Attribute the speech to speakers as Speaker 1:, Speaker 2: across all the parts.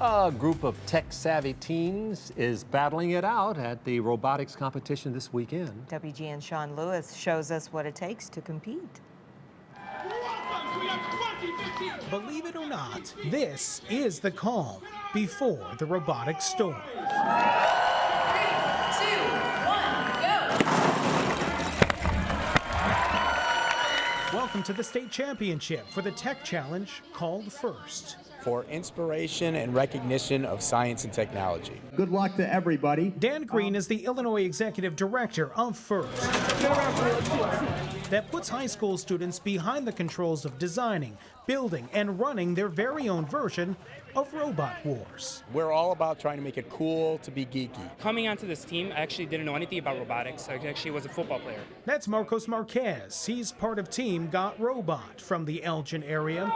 Speaker 1: A group of tech-savvy teens is battling it out at the robotics competition this weekend.
Speaker 2: WGN Sean Lewis shows us what it takes to compete.
Speaker 3: Believe it or not, this is the calm before the robotic storm.
Speaker 4: 3, 2, 1, go!
Speaker 3: Welcome to the state championship for the tech challenge called FIRST.
Speaker 5: For inspiration and recognition of science and technology.
Speaker 6: Good luck to everybody.
Speaker 3: Dan Green is the Illinois Executive Director of FIRST. That puts high school students behind the controls of designing, building, and running their very own version of Robot Wars.
Speaker 5: We're all about trying to make it cool to be geeky.
Speaker 7: Coming onto this team, I actually didn't know anything about robotics. I actually was a football player.
Speaker 3: That's Marcos Marquez. He's part of Team Got Robot from the Elgin area,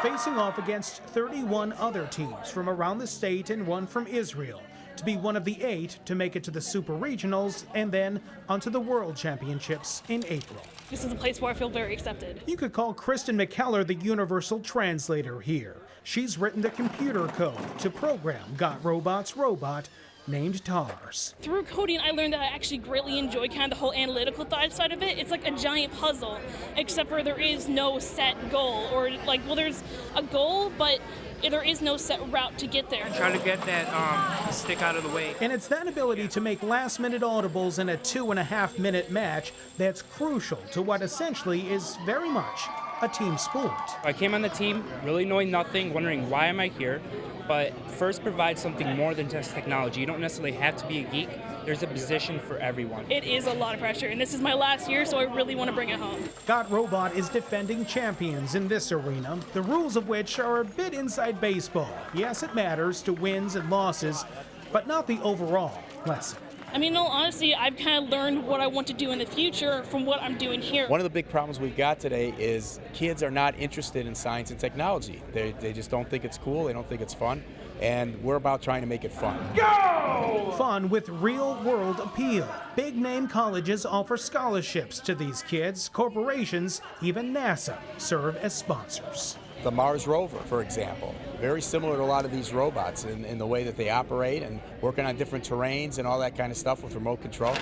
Speaker 3: facing off against 31 other teams from around the state and one from Israel to be one of the 8 to make it to the Super Regionals and then onto the World Championships in April.
Speaker 8: This is a place where I feel very accepted.
Speaker 3: You could call Kristen McKellar the universal translator here. She's written the computer code to program Got Robot's robot named TARS.
Speaker 8: Through coding, I learned that I actually greatly enjoy kind of the whole analytical side of it. It's like a giant puzzle, except for there is no set goal, or like, well, there's a goal, but there is no set route to get there.
Speaker 7: Try to get that stick out of the way.
Speaker 3: And it's that ability to make last-minute audibles in a 2.5-minute match that's crucial to what essentially is very much a team sport.
Speaker 7: I came on the team really knowing nothing, wondering why am I here, but FIRST provides something more than just technology. You don't necessarily have to be a geek. There's a position for everyone.
Speaker 8: It is a lot of pressure, and this is my last year, so I really want to bring it home.
Speaker 3: Got Robot is defending champions in this arena, the rules of which are a bit inside baseball. Yes, it matters to wins and losses, but not the overall lesson.
Speaker 8: I mean, in all honesty, I've kind of learned what I want to do in the future from what I'm doing here.
Speaker 5: One of the big problems we've got today is kids are not interested in science and technology. They just don't think it's cool, they don't think it's fun, and we're about trying to make it fun.
Speaker 3: Go! Fun with real-world appeal. Big-name colleges offer scholarships to these kids. Corporations, even NASA, serve as sponsors.
Speaker 5: The Mars rover, for example, very similar to a lot of these robots in the way that they operate and working on different terrains and all that kind of stuff with remote control.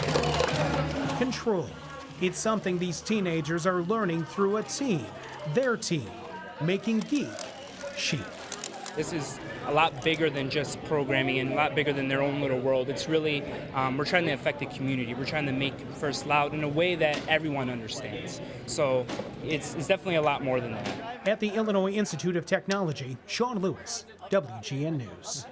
Speaker 3: Control. It's something these teenagers are learning through a team, their team, making geek chic.
Speaker 7: This is a lot bigger than just programming and a lot bigger than their own little world. It's really, we're trying to affect the community. We're trying to make FIRST loud in a way that everyone understands. So it's definitely a lot more than that.
Speaker 3: At the Illinois Institute of Technology, Sean Lewis, WGN News.